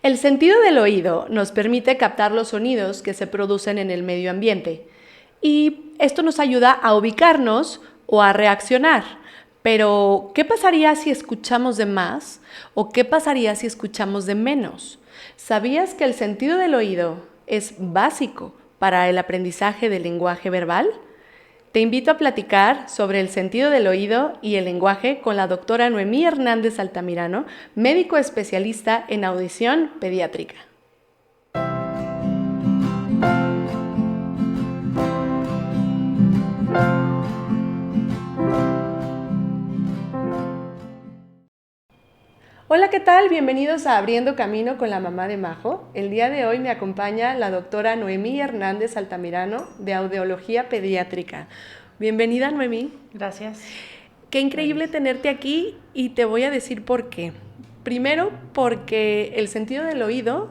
El sentido del oído nos permite captar los sonidos que se producen en el medio ambiente y esto nos ayuda a ubicarnos o a reaccionar. Pero, ¿qué pasaría si escuchamos de más o qué pasaría si escuchamos de menos? ¿Sabías que el sentido del oído es básico para el aprendizaje del lenguaje verbal? Te invito a platicar sobre el sentido del oído y el lenguaje con la doctora Noemí Hernández Altamirano, médico especialista en audición pediátrica. Hola, ¿qué tal? Bienvenidos a Abriendo Camino con la mamá de Majo. El día de hoy me acompaña la doctora Noemí Hernández Altamirano de Audiología Pediátrica. Bienvenida, Noemí. Gracias. Qué increíble tenerte aquí y te voy a decir por qué. Primero, porque el sentido del oído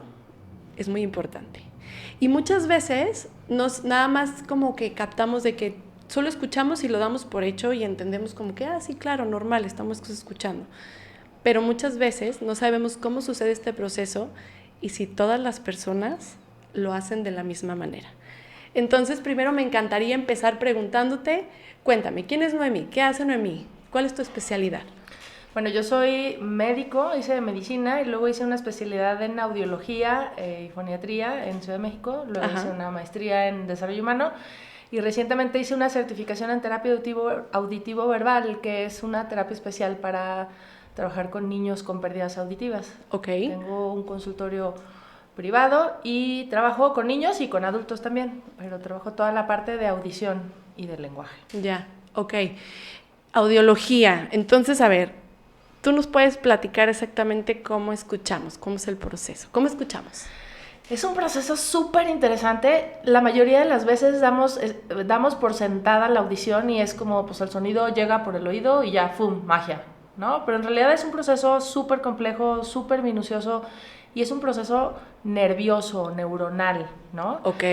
es muy importante. Y muchas veces nada más como que captamos de que solo escuchamos y lo damos por hecho y entendemos como que, sí, claro, normal, estamos escuchando. Pero muchas veces no sabemos cómo sucede este proceso y si todas las personas lo hacen de la misma manera. Entonces, primero me encantaría empezar preguntándote, cuéntame, ¿quién es Noemí? ¿Qué hace Noemí? ¿Cuál es tu especialidad? Bueno, yo soy médico, hice medicina y luego hice una especialidad en audiología y foniatría en Ciudad de México. Luego hice una maestría en desarrollo humano y recientemente hice una certificación en terapia auditivo verbal, que es una terapia especial para trabajar con niños con pérdidas auditivas. Okay. Tengo un consultorio privado y trabajo con niños y con adultos también, pero trabajo toda la parte de audición y del lenguaje. Ya, ok. Audiología. Entonces, a ver, ¿tú nos puedes platicar exactamente cómo escuchamos? ¿Cómo es el proceso? ¿Cómo escuchamos? Es un proceso súper interesante. La mayoría de las veces damos por sentada la audición y es como, pues el sonido llega por el oído y ya, ¡fum!, magia, ¿no? Pero en realidad es un proceso súper complejo, súper minucioso y es un proceso nervioso, neuronal, ¿no? Ok.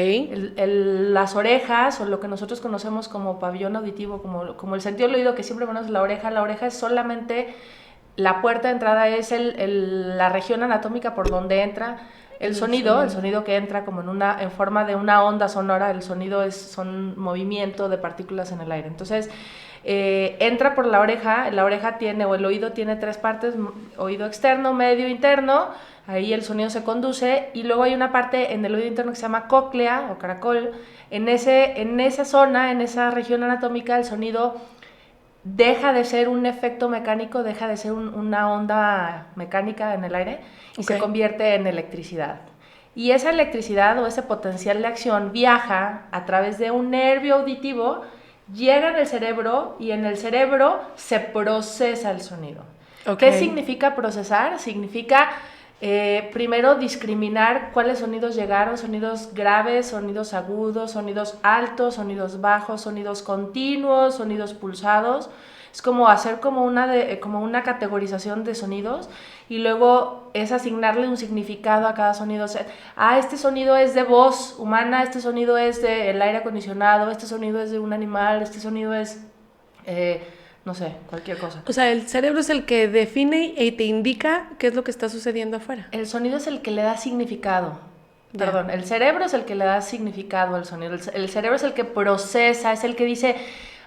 Las orejas, o lo que nosotros conocemos como pabellón auditivo, como el sentido del oído que siempre ponemos la oreja es solamente la puerta de entrada, es la región anatómica por donde entra el sonido que entra como en forma de una onda sonora. El sonido son movimiento de partículas en el aire. Entonces, entra por la oreja tiene, o el oído tiene tres partes: oído externo, medio, interno. Ahí el sonido se conduce y luego hay una parte en el oído interno que se llama cóclea o caracol. En esa zona, en esa región anatómica, el sonido deja de ser un efecto mecánico, deja de ser una onda mecánica en el aire y se convierte en electricidad. Y esa electricidad o ese potencial de acción viaja a través de un nervio auditivo, llega en el cerebro y en el cerebro se procesa el sonido. ¿Qué significa procesar? Significa primero discriminar cuáles sonidos llegaron: sonidos graves, sonidos agudos, sonidos altos, sonidos bajos, sonidos continuos, sonidos pulsados. Es como hacer como una categorización de sonidos y luego es asignarle un significado a cada sonido. O sea, este sonido es de voz humana, este sonido es del aire acondicionado, este sonido es de un animal, este sonido es no sé, cualquier cosa. O sea, el cerebro es el que define y te indica qué es lo que está sucediendo afuera. El sonido es el que le da significado. Perdón, el cerebro es el que le da significado al sonido. El cerebro es el que procesa, es el que dice: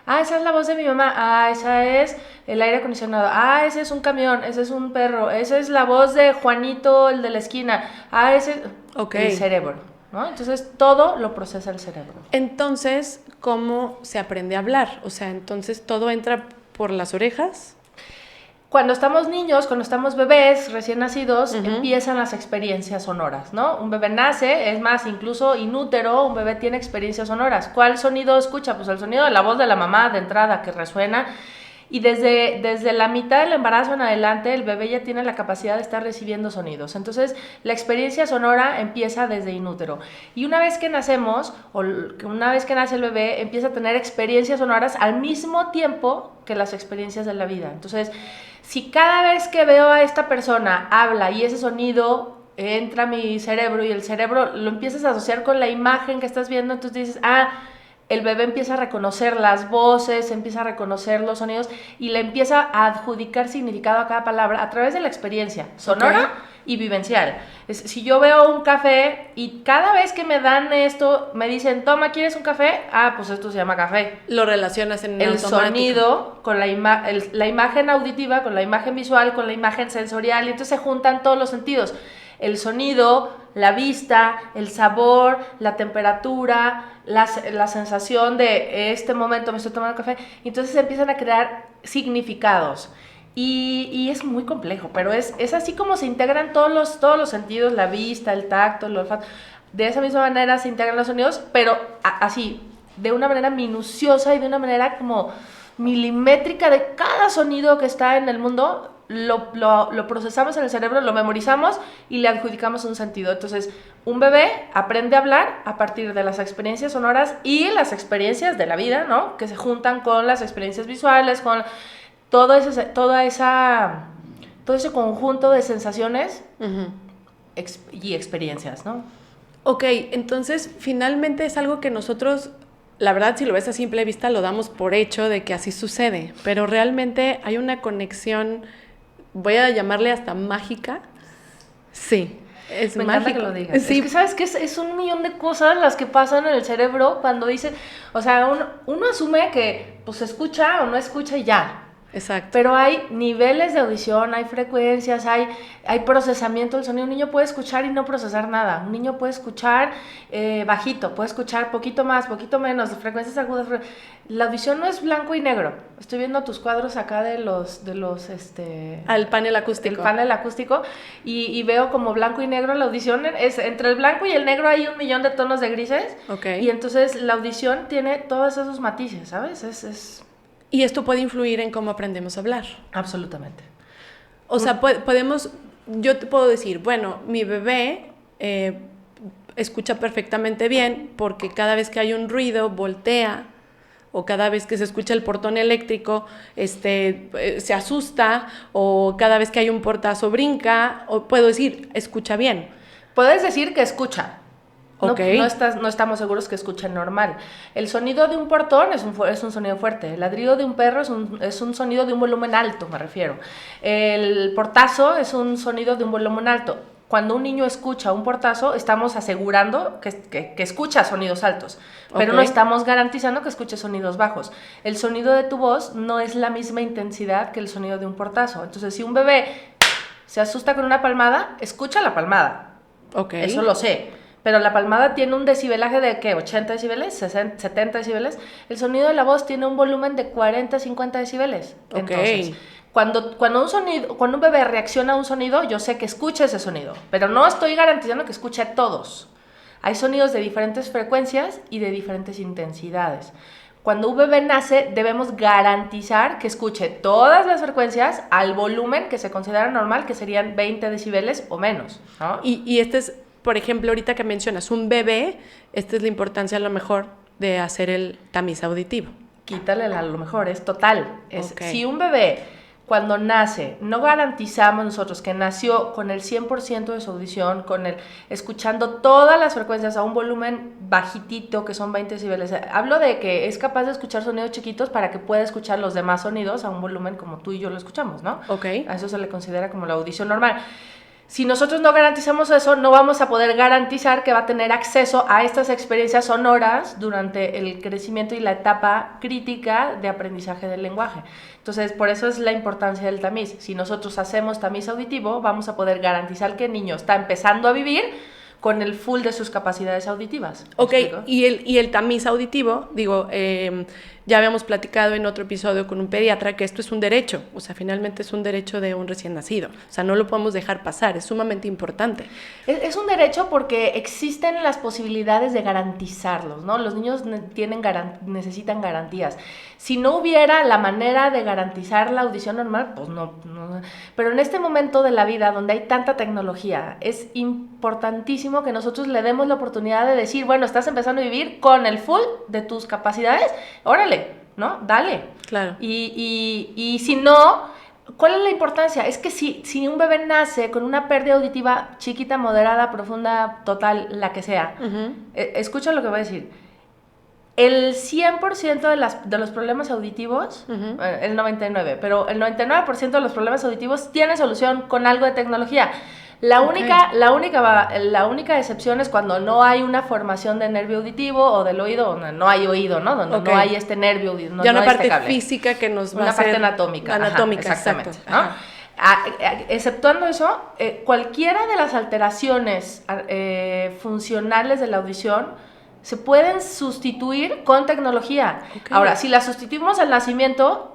esa es la voz de mi mamá, esa es el aire acondicionado, ese es un camión, ese es un perro, esa es la voz de Juanito, el de la esquina, ese... El cerebro, ¿no? Entonces todo lo procesa el cerebro. Entonces, ¿cómo se aprende a hablar? O sea, entonces todo entra por las orejas. Cuando estamos niños, cuando estamos bebés recién nacidos, empiezan las experiencias sonoras, ¿no? Un bebé nace, es más, incluso in útero, un bebé tiene experiencias sonoras. ¿Cuál sonido escucha? Pues el sonido de la voz de la mamá de entrada, que resuena. Y desde la mitad del embarazo en adelante, el bebé ya tiene la capacidad de estar recibiendo sonidos. Entonces, la experiencia sonora empieza desde in útero. Y una vez que nacemos, o una vez que nace el bebé, empieza a tener experiencias sonoras al mismo tiempo que las experiencias de la vida. Entonces, si cada vez que veo a esta persona habla y ese sonido entra a mi cerebro y el cerebro lo empiezas a asociar con la imagen que estás viendo, entonces dices, el bebé empieza a reconocer las voces, empieza a reconocer los sonidos y le empieza a adjudicar significado a cada palabra a través de la experiencia sonora y vivencial. Si yo veo un café y cada vez que me dan esto, me dicen, toma, ¿quieres un café? Ah, pues esto se llama café. Lo relacionas en el automático. Sonido con la imagen auditiva, con la imagen visual, con la imagen sensorial, y entonces se juntan todos los sentidos. El sonido, la vista, el sabor, la temperatura, la sensación de este momento me estoy tomando café, y entonces se empiezan a crear significados. Y es muy complejo, pero es así como se integran todos los sentidos, la vista, el tacto, el olfato. De esa misma manera se integran los sonidos, pero así, de una manera minuciosa y de una manera como milimétrica de cada sonido que está en el mundo. Lo procesamos en el cerebro, lo memorizamos y le adjudicamos un sentido. Entonces, un bebé aprende a hablar a partir de las experiencias sonoras y las experiencias de la vida, ¿no? Que se juntan con las experiencias visuales, con todo ese conjunto de sensaciones y experiencias, ¿no? Ok, entonces finalmente es algo que nosotros, la verdad, si lo ves a simple vista, lo damos por hecho de que así sucede, pero realmente hay una conexión, voy a llamarle hasta mágica. Sí, es Me mágico. encanta que lo digas. Sí. Es que sabes que es un millón de cosas las que pasan en el cerebro cuando dices, o sea, uno asume que pues escucha o no escucha y ya. Exacto. Pero hay niveles de audición, hay frecuencias, hay procesamiento del sonido. Un niño puede escuchar y no procesar nada. Un niño puede escuchar bajito, puede escuchar poquito más, poquito menos, frecuencias agudas. La audición no es blanco y negro. Estoy viendo tus cuadros acá de los al panel acústico. El panel acústico y veo como blanco y negro. La audición es entre el blanco y el negro hay 1,000,000 de tonos de grises. Okay. Y entonces la audición tiene todos esos matices, ¿sabes? Y esto puede influir en cómo aprendemos a hablar. Absolutamente. O sea, yo te puedo decir, bueno, mi bebé escucha perfectamente bien porque cada vez que hay un ruido voltea, o cada vez que se escucha el portón eléctrico se asusta, o cada vez que hay un portazo brinca, o puedo decir, escucha bien. Puedes decir que escucha. Okay. No estamos seguros que escuchen normal. El sonido de un portón es un sonido fuerte. El ladrido de un perro es un sonido de un volumen alto, me refiero. El portazo es un sonido de un volumen alto. Cuando un niño escucha un portazo, estamos asegurando que escucha sonidos altos, pero no estamos garantizando que escuche sonidos bajos. El sonido de tu voz no es la misma intensidad que el sonido de un portazo. Entonces, si un bebé se asusta con una palmada, escucha la palmada. Okay. Eso lo sé. Pero la palmada tiene un decibelaje de, ¿qué? 80 decibeles, 60, 70 decibeles. El sonido de la voz tiene un volumen de 40, 50 decibeles. Okay. Entonces, cuando un bebé reacciona a un sonido, yo sé que escucha ese sonido, pero no estoy garantizando que escuche todos. Hay sonidos de diferentes frecuencias y de diferentes intensidades. Cuando un bebé nace, debemos garantizar que escuche todas las frecuencias al volumen que se considera normal, que serían 20 decibeles o menos, ¿no? Y este es, por ejemplo, ahorita que mencionas un bebé, esta es la importancia a lo mejor de hacer el tamiz auditivo. Quítale a lo mejor, es total. Si un bebé cuando nace, no garantizamos nosotros que nació con el 100% de su audición, escuchando todas las frecuencias a un volumen bajitito, que son 20 decibeles. Hablo de que es capaz de escuchar sonidos chiquitos para que pueda escuchar los demás sonidos a un volumen como tú y yo lo escuchamos, ¿no? Okay. A eso se le considera como la audición normal. Si nosotros no garantizamos eso, no vamos a poder garantizar que va a tener acceso a estas experiencias sonoras durante el crecimiento y la etapa crítica de aprendizaje del lenguaje. Entonces, por eso es la importancia del tamiz. Si nosotros hacemos tamiz auditivo, vamos a poder garantizar que el niño está empezando a vivir con el full de sus capacidades auditivas. Ok, y el tamiz auditivo, digo, ya habíamos platicado en otro episodio con un pediatra que esto es un derecho, o sea, finalmente es un derecho de un recién nacido, o sea, no lo podemos dejar pasar, es sumamente importante. Es un derecho porque existen las posibilidades de garantizarlos, ¿no? Los niños necesitan garantías. Si no hubiera la manera de garantizar la audición normal, pues no. Pero en este momento de la vida donde hay tanta tecnología, es importantísimo que nosotros le demos la oportunidad de decir, bueno, estás empezando a vivir con el full de tus capacidades, órale, ¿no? Dale. Claro. Y si no, ¿cuál es la importancia? Es que si un bebé nace con una pérdida auditiva chiquita, moderada, profunda, total, la que sea, escucha lo que voy a decir. El 100% de los problemas auditivos, el 99%, pero el 99% de los problemas auditivos tiene solución con algo de tecnología. La única excepción es cuando no hay una formación de nervio auditivo o del oído, o no hay oído, ¿no? Donde no hay este nervio, ya no una hay parte este cable. Física que nos va una a hacer... parte anatómica. Anatómica, exactamente, exacto. ¿no? Exceptuando eso, cualquiera de las alteraciones funcionales de la audición se pueden sustituir con tecnología. Okay. Ahora, si las sustituimos al nacimiento,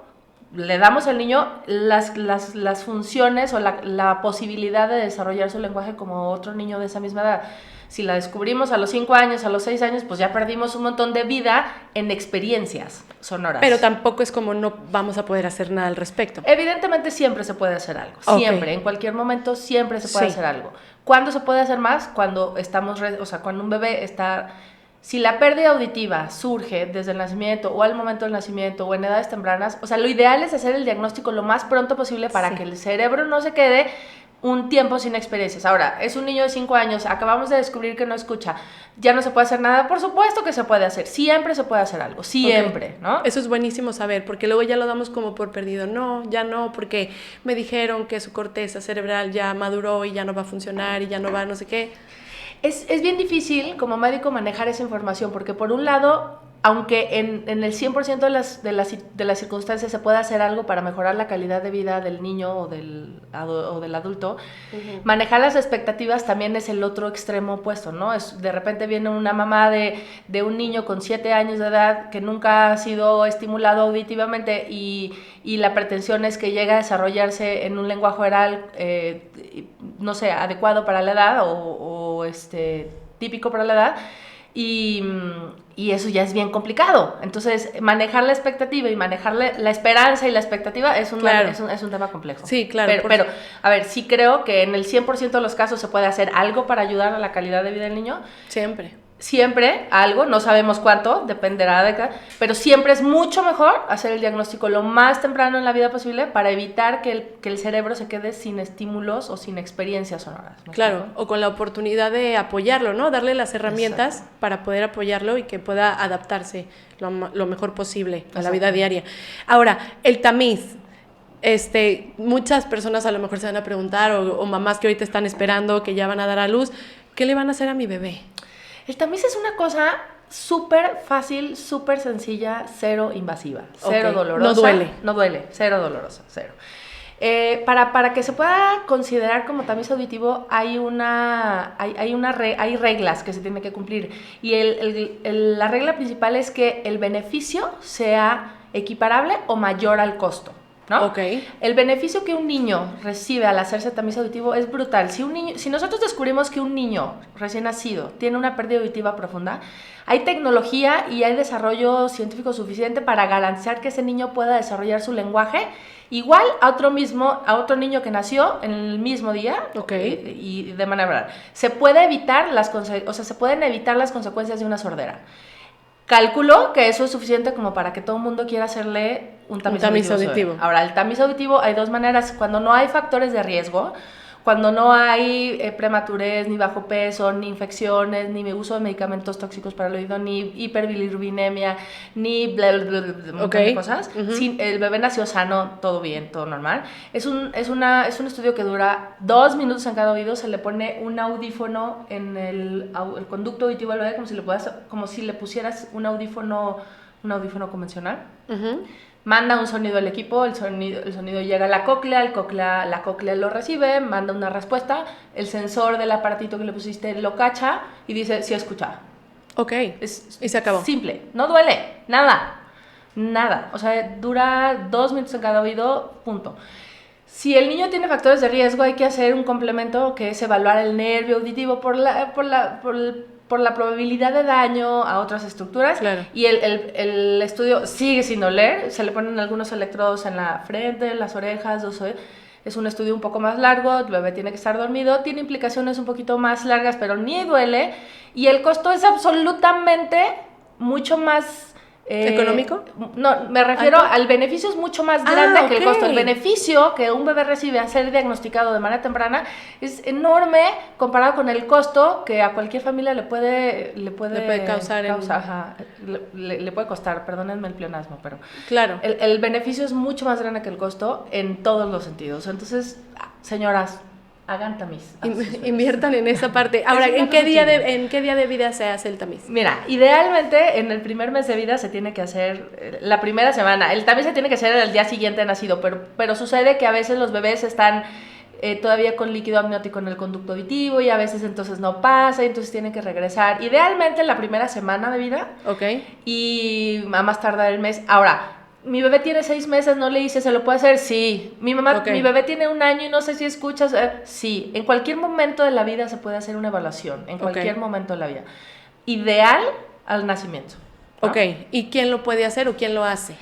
le damos al niño las funciones o la posibilidad de desarrollar su lenguaje como otro niño de esa misma edad. Si la descubrimos a los 5 años, a los 6 años, pues ya perdimos un montón de vida en experiencias sonoras. Pero tampoco es como no vamos a poder hacer nada al respecto. Evidentemente siempre se puede hacer algo, siempre, en cualquier momento siempre se puede hacer algo. ¿Cuándo se puede hacer más? Cuando cuando un bebé está... Si la pérdida auditiva surge desde el nacimiento o al momento del nacimiento o en edades tempranas, lo ideal es hacer el diagnóstico lo más pronto posible para que el cerebro no se quede un tiempo sin experiencias. Ahora, es un niño de 5 años, acabamos de descubrir que no escucha, ¿ya no se puede hacer nada? Por supuesto que se puede hacer, siempre se puede hacer algo, siempre, ¿no? Eso es buenísimo saber, porque luego ya lo damos como por perdido. No, ya no, porque me dijeron que su corteza cerebral ya maduró y ya no va a funcionar y ya no va no sé qué. Es bien difícil como médico manejar esa información, porque por un lado, aunque en el 100% de las circunstancias se puede hacer algo para mejorar la calidad de vida del niño o del adulto, manejar las expectativas también es el otro extremo opuesto, ¿no? De repente viene una mamá de un niño con 7 años de edad que nunca ha sido estimulado auditivamente y la pretensión es que llegue a desarrollarse en un lenguaje oral, no sé, adecuado para la edad o típico para la edad. Y eso ya es bien complicado. Entonces, manejar la expectativa y manejar la esperanza y la expectativa es un tema complejo. Sí, claro. Pero, a ver, sí creo que en el 100% de los casos se puede hacer algo para ayudar a la calidad de vida del niño. Siempre algo, no sabemos cuánto, dependerá pero siempre es mucho mejor hacer el diagnóstico lo más temprano en la vida posible para evitar que el cerebro se quede sin estímulos o sin experiencias sonoras, ¿no? Claro, o con la oportunidad de apoyarlo, ¿no? Darle las herramientas para poder apoyarlo y que pueda adaptarse lo mejor posible a la vida diaria. Ahora, el tamiz. Muchas personas a lo mejor se van a preguntar, o mamás que ahorita están esperando, que ya van a dar a luz, ¿qué le van a hacer a mi bebé? El tamiz es una cosa súper fácil, súper sencilla, cero invasiva, cero dolorosa. No duele, cero dolorosa, cero. Para que se pueda considerar como tamiz auditivo hay reglas que se tienen que cumplir. Y la regla principal es que el beneficio sea equiparable o mayor al costo, ¿no? Okay. El beneficio que un niño recibe al hacerse tamiz auditivo es brutal. Si nosotros descubrimos que un niño recién nacido tiene una pérdida auditiva profunda, hay tecnología y hay desarrollo científico suficiente para garantizar que ese niño pueda desarrollar su lenguaje igual a otro niño que nació en el mismo día. Y de manera verdad. Se pueden evitar las consecuencias de una sordera. Calculo que eso es suficiente como para que todo el mundo quiera hacerle un tamiz auditivo. Ahora, el tamiz auditivo hay dos maneras. Cuando no hay factores de riesgo, cuando no hay prematurez, ni bajo peso, ni infecciones, ni uso de medicamentos tóxicos para el oído, ni hiperbilirrubinemia, ni bla, bla, bla, bla, un montón de cosas. El bebé nació sano, todo bien, todo normal. Es un estudio que dura 2 minutos en cada oído. Se le pone un audífono en el conducto auditivo al bebé, como si le pusieras un audífono convencional. Manda un sonido al equipo, el sonido llega a la cóclea, la cóclea lo recibe, manda una respuesta, el sensor del aparatito que le pusiste lo cacha y dice, sí escucha. Y se acabó. Simple, no duele, nada. O sea, dura 2 minutos en cada oído, punto. Si el niño tiene factores de riesgo, hay que hacer un complemento que es evaluar el nervio auditivo por la probabilidad de daño a otras estructuras. Claro. Y el estudio sigue sin doler, se le ponen algunos electrodos en la frente, en las orejas, es un estudio un poco más largo, el bebé tiene que estar dormido, tiene implicaciones un poquito más largas, pero ni duele, y el costo es absolutamente mucho más... ¿Económico? No, me refiero al beneficio es mucho más grande que el costo. El beneficio que un bebé recibe a ser diagnosticado de manera temprana es enorme comparado con el costo que a cualquier familia le puede causar. Le puede costar, perdónenme el pleonasmo, pero claro. El beneficio es mucho más grande que el costo en todos los sentidos. Entonces, señoras, hagan tamiz. Inviertan en esa parte. Ahora, ¿en qué día de vida se hace el tamiz? Mira, idealmente en el primer mes de vida se tiene que hacer la primera semana. El tamiz se tiene que hacer el día siguiente de nacido, pero sucede que a veces los bebés están todavía con líquido amniótico en el conducto auditivo y a veces entonces no pasa y entonces tienen que regresar. Idealmente en la primera semana de vida. Ok. Y a más tardar el mes. Ahora, mi bebé tiene 6 meses, no le hice, ¿se lo puede hacer? Sí. Mi bebé tiene 1 año y no sé si escuchas. Sí. En cualquier momento de la vida se puede hacer una evaluación. En cualquier momento de la vida. Ideal al nacimiento, ¿no? Ok. ¿Y quién lo puede hacer o quién lo hace?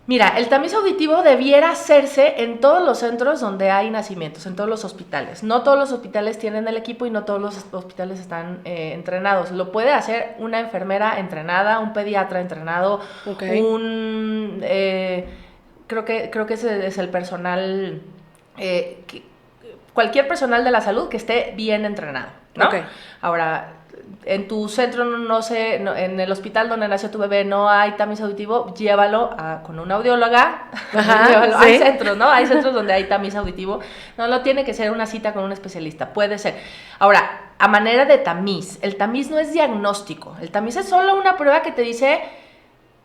Mira, el tamiz auditivo debiera hacerse en todos los centros donde hay nacimientos, en todos los hospitales. No todos los hospitales tienen el equipo y no todos los hospitales están entrenados. Lo puede hacer una enfermera entrenada, un pediatra entrenado, creo que ese es el personal, cualquier personal de la salud que esté bien entrenado, ¿no? Okay. Ahora, en tu centro, no sé, en el hospital donde nació tu bebé no hay tamiz auditivo, llévalo con una audióloga. Llévalo. ¿Sí? Hay centros, ¿no? Hay centros donde hay tamiz auditivo. No tiene que ser una cita con un especialista, puede ser. Ahora, a manera de tamiz, el tamiz no es diagnóstico. El tamiz es solo una prueba que te dice...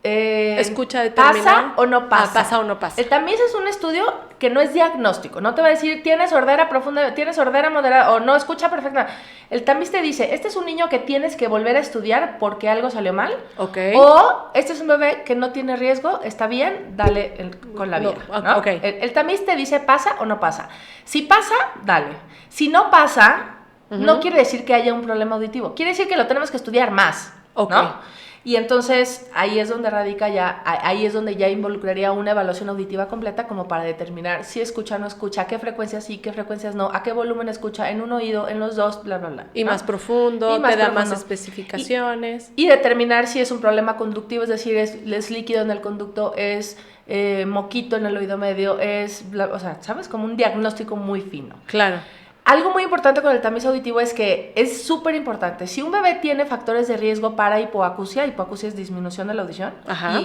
escucha determinada. ¿Pasa o no pasa? Pasa o no pasa. El tamiz es un estudio que no es diagnóstico. No te va a decir, tienes sordera profunda, tienes sordera moderada o no escucha perfectamente. El tamiz te dice, este es un niño que tienes que volver a estudiar porque algo salió mal. Okay. O este es un bebé que no tiene riesgo, está bien, dale con la vía. ¿No? Okay. El tamiz te dice, ¿pasa o no pasa? Si pasa, dale. Si no pasa, no quiere decir que haya un problema auditivo. Quiere decir que lo tenemos que estudiar más. Okay. ¿No? Y entonces ahí es donde radica ahí es donde ya involucraría una evaluación auditiva completa como para determinar si escucha o no escucha, qué frecuencias sí, qué frecuencias no, a qué volumen escucha, en un oído, en los dos, bla, bla, bla. Y ¿no? Más profundo, te da más especificaciones. Y determinar si es un problema conductivo, es decir, es líquido en el conducto, es moquito en el oído medio, o sea, ¿sabes? Como un diagnóstico muy fino. Claro. Algo muy importante con el tamiz auditivo es que es súper importante. Si un bebé tiene factores de riesgo para hipoacusia es disminución de la audición,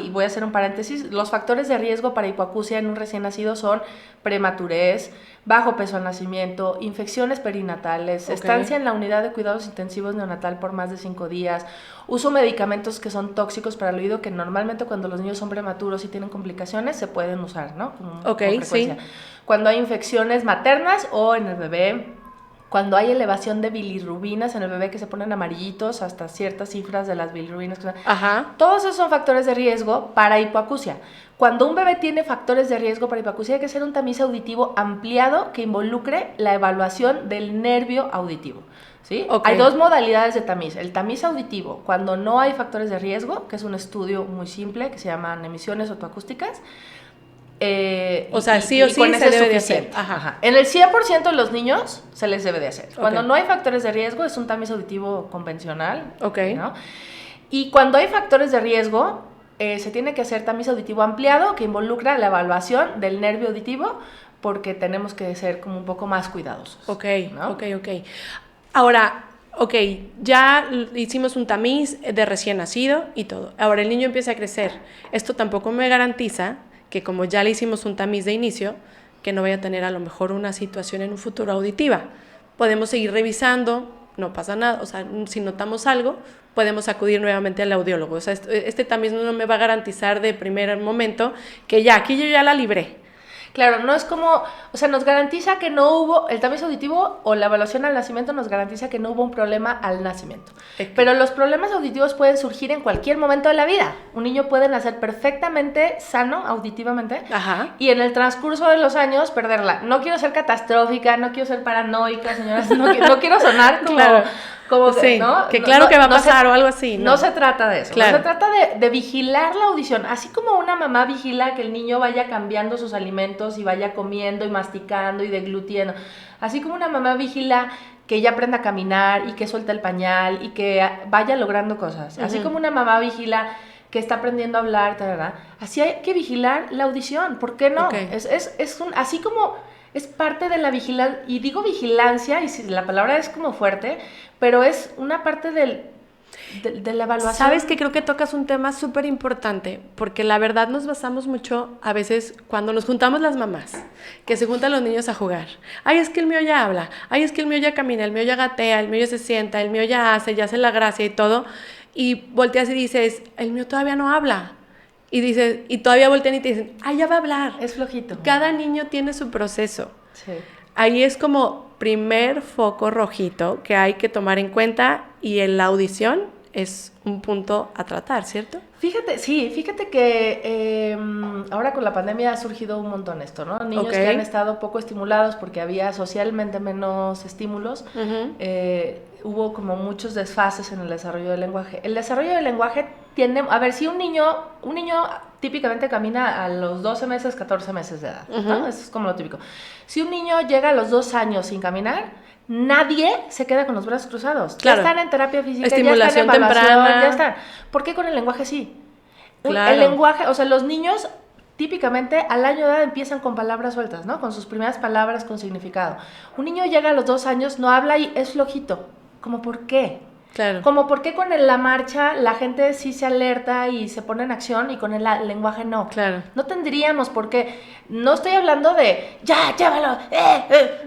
y voy a hacer un paréntesis, los factores de riesgo para hipoacusia en un recién nacido son prematurez, bajo peso al nacimiento, infecciones perinatales, estancia en la unidad de cuidados intensivos neonatal por más de 5 días, uso de medicamentos que son tóxicos para el oído, que normalmente cuando los niños son prematuros y tienen complicaciones se pueden usar, ¿no? Como frecuencia. Sí. Cuando hay infecciones maternas o en el bebé, cuando hay elevación de bilirrubinas en el bebé que se ponen amarillitos hasta ciertas cifras de las bilirrubinas. Todos esos son factores de riesgo para hipoacusia. Cuando un bebé tiene factores de riesgo para hipoacusia hay que hacer un tamiz auditivo ampliado que involucre la evaluación del nervio auditivo. ¿Sí? Okay. Hay 2 modalidades de tamiz. El tamiz auditivo, cuando no hay factores de riesgo, que es un estudio muy simple que se llaman emisiones otoacústicas. O sea, sí o sí se debe de hacer. En el 100% de los niños se les debe de hacer. Cuando no hay factores de riesgo es un tamiz auditivo convencional. ¿No? Y cuando hay factores de riesgo se tiene que hacer tamiz auditivo ampliado que involucra la evaluación del nervio auditivo porque tenemos que ser como un poco más cuidadosos. ¿No? Ok. Ahora, ya hicimos un tamiz de recién nacido y todo. Ahora el niño empieza a crecer. Esto tampoco me garantiza que como ya le hicimos un tamiz de inicio, que no vaya a tener a lo mejor una situación en un futuro auditiva. Podemos seguir revisando, no pasa nada, o sea, si notamos algo, podemos acudir nuevamente al audiólogo. O sea, este tamiz no me va a garantizar de primer momento que aquí yo ya la libré. Claro, no es como, o sea, nos garantiza que no hubo, el tamiz auditivo o la evaluación al nacimiento nos garantiza que no hubo un problema al nacimiento. Pero los problemas auditivos pueden surgir en cualquier momento de la vida. Un niño puede nacer perfectamente sano auditivamente y en el transcurso de los años perderla. No quiero ser catastrófica, no quiero ser paranoica, señoras, no quiero sonar como... Claro. Como sí, ¿no? Que claro que va a pasar o algo así. No se trata de eso. Claro. Se trata de vigilar la audición. Así como una mamá vigila que el niño vaya cambiando sus alimentos y vaya comiendo y masticando y deglutiendo. Así como una mamá vigila que ella aprenda a caminar y que suelta el pañal y que vaya logrando cosas. Así como una mamá vigila que está aprendiendo a hablar, ¿verdad? Así hay que vigilar la audición. ¿Por qué no? Así como... Es parte de la vigilancia, y digo vigilancia, y si la palabra es como fuerte, pero es una parte del de la evaluación. Sabes que creo que tocas un tema súper importante, porque la verdad nos basamos mucho a veces cuando nos juntamos las mamás, que se juntan los niños a jugar. Ay, es que el mío ya habla, ay, es que el mío ya camina, el mío ya gatea, el mío ya se sienta, el mío ya hace la gracia y todo, y volteas y dices, el mío todavía no habla. Y dices, y todavía voltean y te dicen, ay, ya va a hablar. Es flojito. Cada niño tiene su proceso. Sí. Ahí es como primer foco rojito que hay que tomar en cuenta, y en la audición es un punto a tratar, ¿cierto? Fíjate que ahora con la pandemia ha surgido un montón esto, ¿no? Niños que han estado poco estimulados porque había socialmente menos estímulos, hubo como muchos desfases en el desarrollo del lenguaje. El desarrollo del lenguaje tiene, a ver, si un niño típicamente camina a los 12 meses, 14 meses de edad, ¿no? Eso es como lo típico. Si un niño llega a los 2 años sin caminar, nadie se queda con los brazos cruzados. Claro. Ya están en terapia física, estimulación ya están en evaluación, temprana. ya están. ¿Por qué con el lenguaje sí? Claro. El lenguaje, o sea, los niños típicamente al año de edad empiezan con palabras sueltas, ¿no? Con sus primeras palabras con significado. Un niño llega a los 2 años, no habla y es flojito. ¿Cómo por qué? Claro. Como por qué con la marcha la gente sí se alerta y se pone en acción y con el lenguaje no. Claro. No tendríamos por qué. No estoy hablando de ya, llévalo,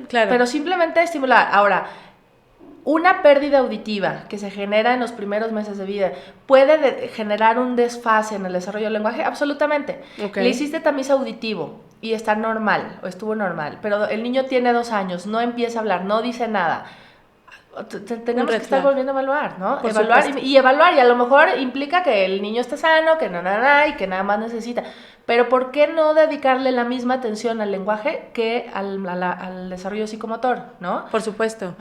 Claro. pero simplemente estimular. Ahora, una pérdida auditiva que se genera en los primeros meses de vida puede generar un desfase en el desarrollo del lenguaje, absolutamente. Okay. Le hiciste tamiz auditivo y está normal o estuvo normal, pero el niño tiene 2 años, no empieza a hablar, no dice nada. Tenemos que estar volviendo a evaluar, ¿no? Evaluar y evaluar, y a lo mejor implica que el niño está sano, que y que nada más necesita. Pero ¿por qué no dedicarle la misma atención al lenguaje que al desarrollo psicomotor, ¿no? Por supuesto.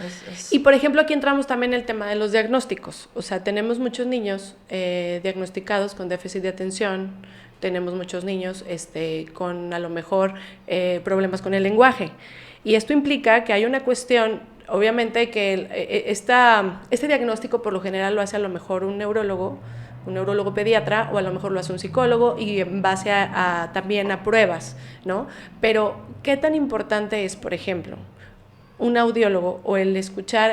Y por ejemplo, aquí entramos también en el tema de los diagnósticos. O sea, tenemos muchos niños diagnosticados con déficit de atención, tenemos muchos niños con a lo mejor problemas con el lenguaje. Y esto implica que hay una cuestión, obviamente, que este diagnóstico por lo general lo hace a lo mejor un neurólogo pediatra, o a lo mejor lo hace un psicólogo, y en base también a pruebas, ¿no? Pero, ¿qué tan importante es, por ejemplo, un audiólogo o el escuchar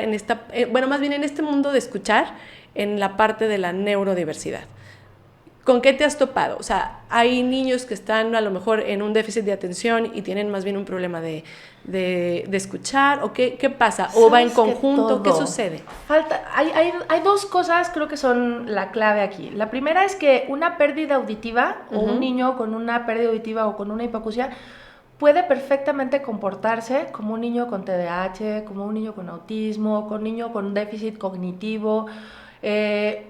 más bien en este mundo de escuchar en la parte de la neurodiversidad? ¿Con qué te has topado? O sea, hay niños que están a lo mejor en un déficit de atención y tienen más bien un problema de escuchar, ¿o qué pasa? ¿O va en conjunto? ¿Qué sucede? Hay 2 cosas, creo que son la clave aquí. La primera es que una pérdida auditiva, o un niño con una pérdida auditiva o con una hipoacusia, puede perfectamente comportarse como un niño con TDAH, como un niño con autismo, con un niño con déficit cognitivo.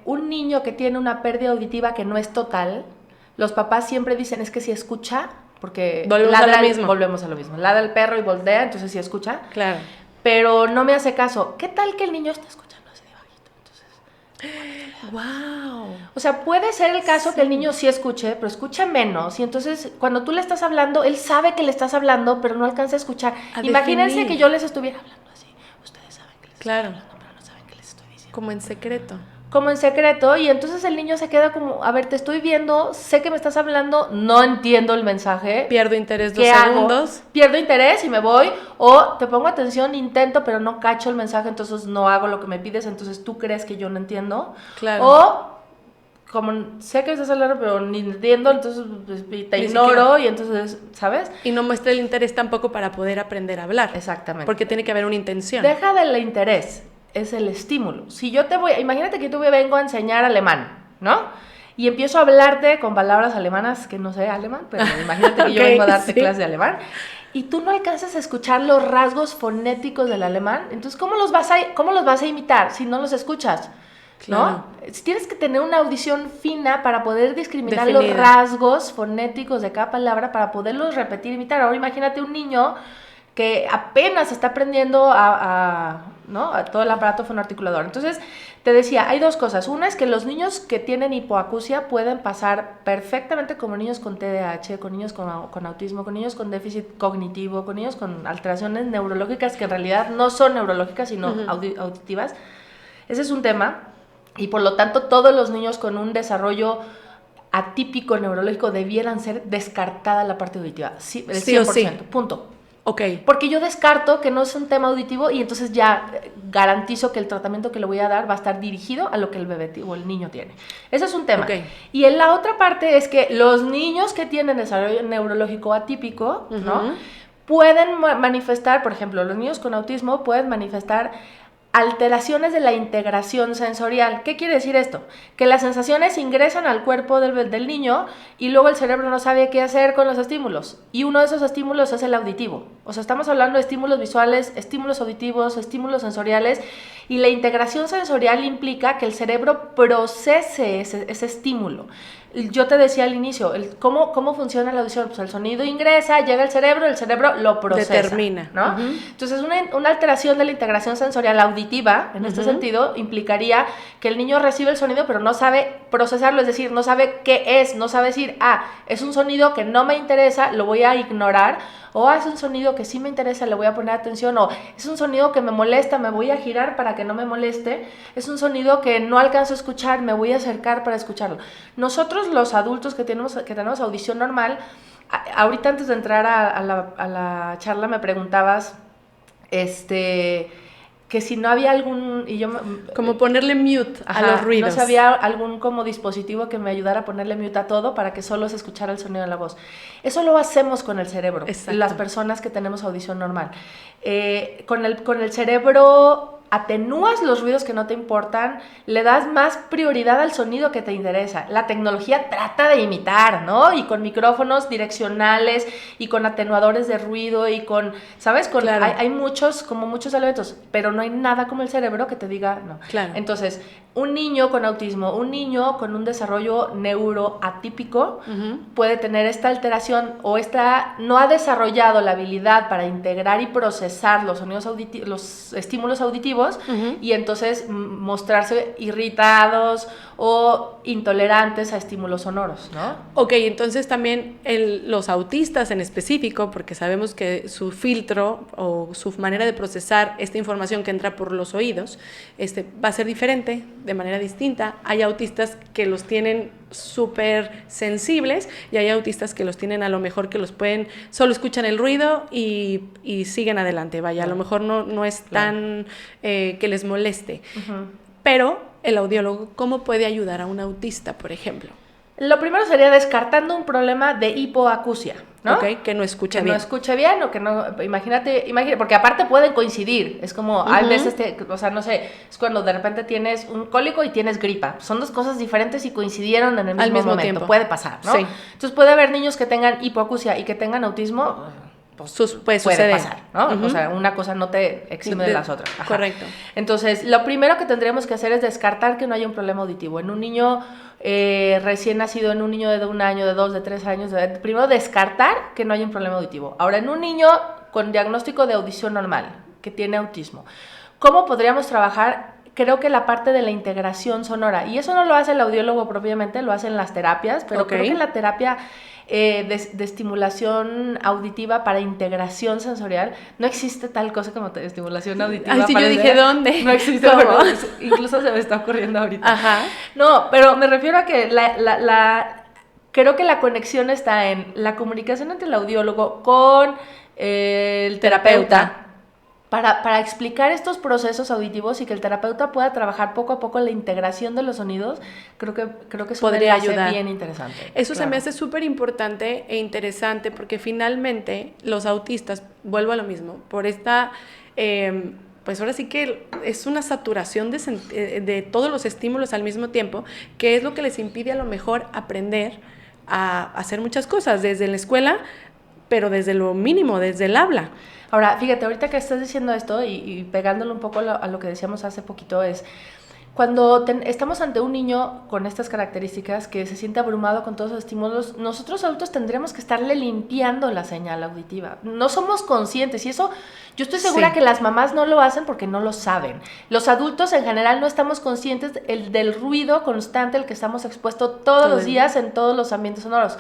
Un niño que tiene una pérdida auditiva que no es total, los papás siempre dicen, es que si escucha, porque volvemos a lo mismo, ladra el perro y voltea, entonces sí escucha, claro, pero no me hace caso. ¿Qué tal que el niño está escuchando así de bajito? Entonces, wow. O sea, puede ser el caso que el niño sí escuche, pero escucha menos, y entonces cuando tú le estás hablando, él sabe que le estás hablando, pero no alcanza a escuchar. Imagínense que yo les estuviera hablando así, ustedes saben que les estoy hablando, pero no saben qué les estoy diciendo. Como en secreto, y entonces el niño se queda como, a ver, te estoy viendo, sé que me estás hablando, no entiendo el mensaje. Pierdo interés 2 segundos. Pierdo interés y me voy, o te pongo atención, intento, pero no cacho el mensaje, entonces no hago lo que me pides, entonces tú crees que yo no entiendo. Claro. O, como sé que me estás hablando, pero ni entiendo, entonces te ignoro, y entonces, ¿sabes? Y no muestra el interés tampoco para poder aprender a hablar. Exactamente. Porque tiene que haber una intención. Deja del interés. Es el estímulo. Si yo imagínate que tú me vengo a enseñar alemán, ¿no? Y empiezo a hablarte con palabras alemanas, que no sé alemán, pero imagínate que yo vengo a darte clase de alemán, y tú no alcanzas a escuchar los rasgos fonéticos del alemán, entonces ¿cómo los vas a imitar si no los escuchas? Claro. ¿No? Tienes que tener una audición fina para poder discriminar los rasgos fonéticos de cada palabra, para poderlos repetir, imitar. Ahora imagínate un niño que apenas está aprendiendo ¿no? a todo el aparato fonoarticulador. Entonces, te decía, hay 2 cosas. Una es que los niños que tienen hipoacusia pueden pasar perfectamente como niños con TDAH, con niños con autismo, con niños con déficit cognitivo, con niños con alteraciones neurológicas que en realidad no son neurológicas, sino auditivas. Ese es un tema. Y por lo tanto, todos los niños con un desarrollo atípico neurológico debieran ser descartada la parte auditiva. Sí, el 100%. Sí. Punto. Ok. Porque yo descarto que no es un tema auditivo y entonces ya garantizo que el tratamiento que le voy a dar va a estar dirigido a lo que el bebé o el niño tiene. Ese es un tema. Ok. Y en la otra parte es que los niños que tienen desarrollo neurológico atípico, ¿no? Pueden manifestar, por ejemplo, los niños con autismo pueden manifestar alteraciones de la integración sensorial. ¿Qué quiere decir esto? Que las sensaciones ingresan al cuerpo del niño y luego el cerebro no sabe qué hacer con los estímulos. Y uno de esos estímulos es el auditivo. O sea, estamos hablando de estímulos visuales, estímulos auditivos, estímulos sensoriales, y la integración sensorial implica que el cerebro procese ese estímulo. Yo te decía al inicio, ¿cómo funciona la audición? Pues el sonido ingresa, llega al cerebro, el cerebro lo procesa. Determina. ¿No? Entonces, una alteración de la integración sensorial auditiva, en este sentido, implicaría que el niño recibe el sonido, pero no sabe procesarlo, es decir, no sabe qué es, no sabe decir, es un sonido que no me interesa, lo voy a ignorar, o es un sonido que sí me interesa, le voy a poner atención, o es un sonido que me molesta, me voy a girar para que no me moleste, es un sonido que no alcanzo a escuchar, me voy a acercar para escucharlo. Nosotros los adultos que tenemos audición normal, ahorita antes de entrar a la charla me preguntabas, que si no había algún... como ponerle mute a los ruidos. No si había algún como dispositivo que me ayudara a ponerle mute a todo para que solo se escuchara el sonido de la voz. Eso lo hacemos con el cerebro. Exacto. Las personas que tenemos audición normal. Con el cerebro atenúas los ruidos que no te importan, le das más prioridad al sonido que te interesa. La tecnología trata de imitar, ¿no? Y con micrófonos direccionales y con atenuadores de ruido y con, ¿sabes? Claro. Hay muchos elementos, pero no hay nada como el cerebro que te diga no. Claro. Entonces, un niño con autismo, un niño con un desarrollo neuroatípico puede tener esta alteración o no ha desarrollado la habilidad para integrar y procesar los sonidos los estímulos auditivos y entonces mostrarse irritados o intolerantes a estímulos sonoros, ¿no? Ok, entonces también los autistas en específico, porque sabemos que su filtro o su manera de procesar esta información que entra por los oídos va a ser diferente, de manera distinta. Hay autistas que los tienen súper sensibles y hay autistas que los tienen a lo mejor que solo escuchan el ruido y siguen adelante, vaya, a lo mejor no es tan que les moleste. Pero el audiólogo, ¿cómo puede ayudar a un autista, por ejemplo? Lo primero sería descartando un problema de hipoacusia, ¿no? Ok, que no escucha bien. Que no escuche bien o que no... Imagínate, porque aparte pueden coincidir. Es como, hay veces, o sea, no sé, es cuando de repente tienes un cólico y tienes gripa. Son dos cosas diferentes y coincidieron en el mismo momento. Tiempo. Puede pasar, ¿no? Sí. Entonces puede haber niños que tengan hipoacusia y que tengan autismo... Pues puede pasar, ¿no? O sea, una cosa no te exime de las otras. Correcto. Entonces, lo primero que tendríamos que hacer es descartar que no haya un problema auditivo. En un niño recién nacido, en un niño de 1 año, de 2, de 3 años, primero descartar que no haya un problema auditivo. Ahora, en un niño con diagnóstico de audición normal, que tiene autismo, ¿cómo podríamos trabajar? Creo que la parte de la integración sonora, y eso no lo hace el audiólogo propiamente, lo hacen las terapias, pero creo que la terapia de estimulación auditiva para integración sensorial, no existe tal cosa como estimulación auditiva. Ay, sí, yo dije, ¿dónde? No existe, bueno, incluso se me está ocurriendo ahorita. Ajá. No, pero me refiero a que creo que la conexión está en la comunicación entre el audiólogo con el terapeuta. Para explicar estos procesos auditivos y que el terapeuta pueda trabajar poco a poco la integración de los sonidos, creo que eso podría ayudar. Bien interesante. Eso se me hace súper importante e interesante porque finalmente los autistas, vuelvo a lo mismo, por esta... pues ahora sí que es una saturación de todos los estímulos al mismo tiempo, que es lo que les impide a lo mejor aprender a hacer muchas cosas desde la escuela, pero desde lo mínimo, desde el habla. Ahora, fíjate, ahorita que estás diciendo esto y pegándolo un poco a lo que decíamos hace poquito es, cuando estamos ante un niño con estas características que se siente abrumado con todos los estímulos, nosotros adultos tendríamos que estarle limpiando la señal auditiva. No somos conscientes y eso yo estoy segura que las mamás no lo hacen porque no lo saben. Los adultos en general no estamos conscientes del ruido constante al que estamos expuestos todos los días en todos los ambientes sonoros.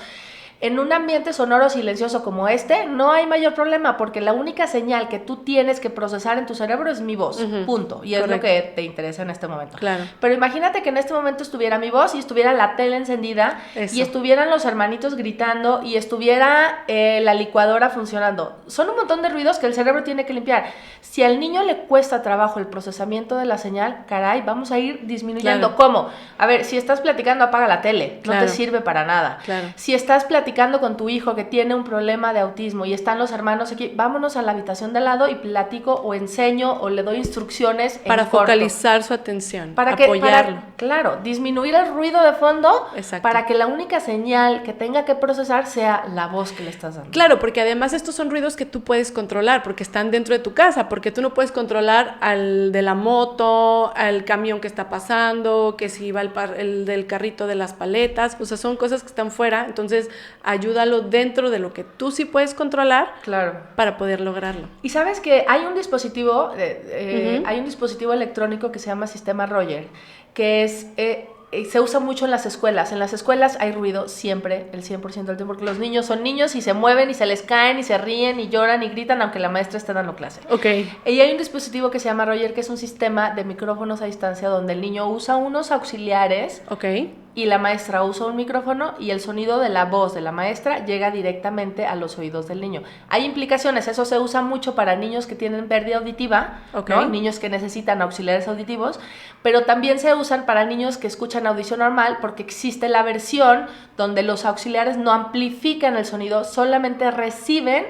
En un ambiente sonoro silencioso como este, no hay mayor problema, porque la única señal que tú tienes que procesar en tu cerebro es mi voz, punto. Y es lo que te interesa en este momento. Claro. Pero imagínate que en este momento estuviera mi voz y estuviera la tele encendida y estuvieran los hermanitos gritando y estuviera la licuadora funcionando. Son un montón de ruidos que el cerebro tiene que limpiar. Si al niño le cuesta trabajo el procesamiento de la señal, caray, vamos a ir disminuyendo. Claro. ¿Cómo? A ver, si estás platicando, apaga la tele. No te sirve para nada. Claro. Si estás platicando con tu hijo que tiene un problema de autismo y están los hermanos aquí, vámonos a la habitación de al lado y platico o enseño o le doy instrucciones para focalizar su atención, para apoyarlo. Claro, disminuir el ruido de fondo. Exacto. Para que la única señal que tenga que procesar sea la voz que le estás dando. Claro, porque además estos son ruidos que tú puedes controlar porque están dentro de tu casa, porque tú no puedes controlar al de la moto, al camión que está pasando, que si va el del carrito de las paletas, o sea, son cosas que están fuera, entonces ayúdalo dentro de lo que tú sí puedes controlar, claro, para poder lograrlo. Y sabes que hay un dispositivo, hay un dispositivo electrónico que se llama Sistema Roger, que es se usa mucho en las escuelas. En las escuelas hay ruido siempre, el 100% del tiempo, porque los niños son niños y se mueven y se les caen y se ríen y lloran y gritan aunque la maestra esté dando clase. Okay. Y hay un dispositivo que se llama Roger, que es un sistema de micrófonos a distancia donde el niño usa unos auxiliares. Okay. Y la maestra usa un micrófono y el sonido de la voz de la maestra llega directamente a los oídos del niño. Hay implicaciones, eso se usa mucho para niños que tienen pérdida auditiva, ¿no? Niños que necesitan auxiliares auditivos, pero también se usan para niños que escuchan audición normal porque existe la versión donde los auxiliares no amplifican el sonido, solamente reciben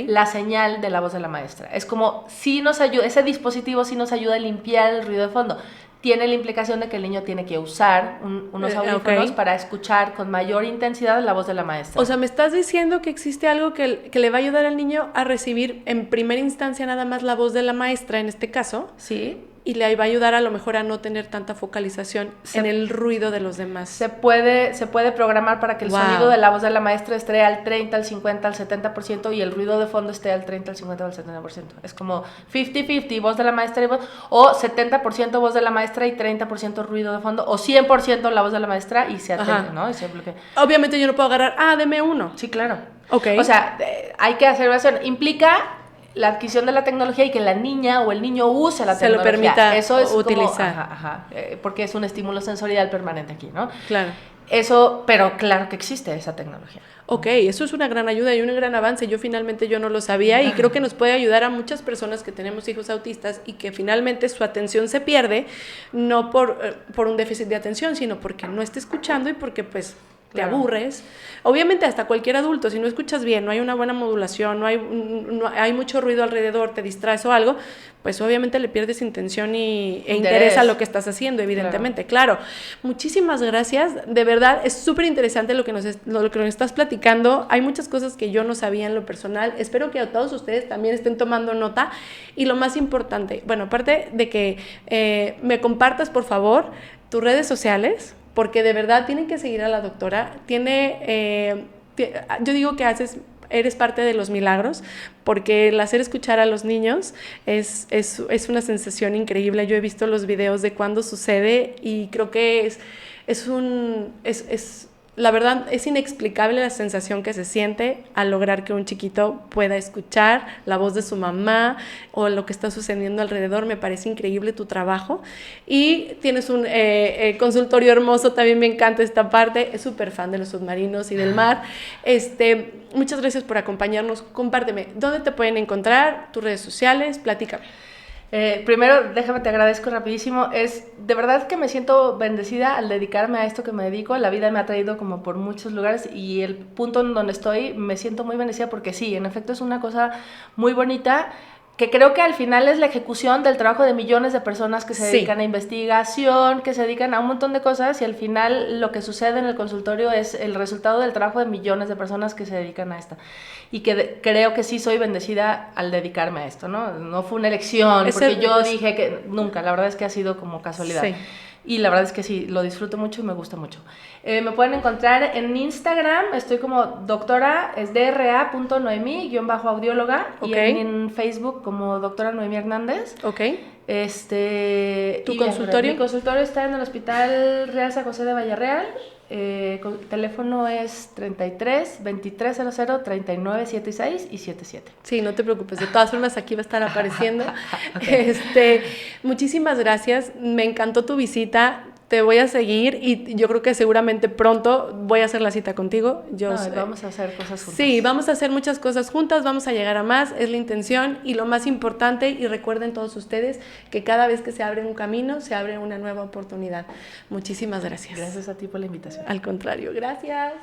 la señal de la voz de la maestra. Es como, sí nos ayuda, ese dispositivo sí nos ayuda a limpiar el ruido de fondo. Tiene la implicación de que el niño tiene que usar unos audífonos para escuchar con mayor intensidad la voz de la maestra. O sea, ¿me estás diciendo que existe algo que le va a ayudar al niño a recibir en primera instancia nada más la voz de la maestra, en este caso? Sí. Y le va a ayudar a lo mejor a no tener tanta focalización en el ruido de los demás. Se puede programar para que el sonido de la voz de la maestra esté al 30, al 50, al 70% y el ruido de fondo esté al 30, al 50, al 70%. Es como 50-50, voz de la maestra y voz, o 70% voz de la maestra y 30% ruido de fondo, o 100% la voz de la maestra y se atende, ¿no? Y se bloquea. Obviamente yo no puedo agarrar, deme uno. Sí, claro. Okay. O sea, hay que hacer oración. Implica la adquisición de la tecnología y que la niña o el niño use la tecnología. Se lo permita eso es utilizar. Porque es un estímulo sensorial permanente aquí, ¿no? Claro. Eso, pero claro que existe esa tecnología. Ok, eso es una gran ayuda y un gran avance. Yo no lo sabía y creo que nos puede ayudar a muchas personas que tenemos hijos autistas y que finalmente su atención se pierde, no por un déficit de atención, sino porque no está escuchando y porque pues te aburres. Obviamente hasta cualquier adulto, si no escuchas bien, no hay una buena modulación, no hay mucho ruido alrededor, te distraes o algo, pues obviamente le pierdes intención e interés a lo que estás haciendo, evidentemente, claro. Muchísimas gracias, de verdad es súper interesante lo que nos estás platicando. Hay muchas cosas que yo no sabía en lo personal, espero que a todos ustedes también estén tomando nota y lo más importante, bueno, aparte de que me compartas por favor tus redes sociales, porque de verdad tienen que seguir a la doctora. Yo digo que eres parte de los milagros, porque el hacer escuchar a los niños es una sensación increíble. Yo he visto los videos de cuando sucede y creo que la verdad es inexplicable la sensación que se siente al lograr que un chiquito pueda escuchar la voz de su mamá o lo que está sucediendo alrededor. Me parece increíble tu trabajo y tienes un consultorio hermoso, también me encanta esta parte, es súper fan de los submarinos y del mar. Muchas gracias por acompañarnos, compárteme, ¿dónde te pueden encontrar? Tus redes sociales, platícame. Primero, déjame, te agradezco rapidísimo. Es de verdad que me siento bendecida al dedicarme a esto que me dedico. La vida me ha traído como por muchos lugares y el punto en donde estoy me siento muy bendecida porque sí, en efecto es una cosa muy bonita que creo que al final es la ejecución del trabajo de millones de personas que se dedican a investigación, que se dedican a un montón de cosas y al final lo que sucede en el consultorio es el resultado del trabajo de millones de personas que se dedican a esto. Y que creo que sí soy bendecida al dedicarme a esto, ¿no? No fue una elección, porque yo dije que nunca, la verdad es que ha sido como casualidad. Sí. Y la verdad es que sí, lo disfruto mucho y me gusta mucho. Me pueden encontrar en Instagram, estoy como doctora, es dra.noemi_audióloga y en Facebook como doctora Noemi Hernández. ¿Tu consultorio? Mi consultorio está en el Hospital Real San José de Vallarreal. El teléfono es 33 2300 39 76 y 77. Sí, no te preocupes, de todas formas aquí va a estar apareciendo. Muchísimas gracias, me encantó tu visita. Te voy a seguir y yo creo que seguramente pronto voy a hacer la cita contigo. Vamos a hacer cosas juntas. Sí, vamos a hacer muchas cosas juntas, vamos a llegar a más, es la intención. Y lo más importante, y recuerden todos ustedes, que cada vez que se abre un camino, se abre una nueva oportunidad. Muchísimas gracias. Gracias a ti por la invitación. Al contrario, gracias.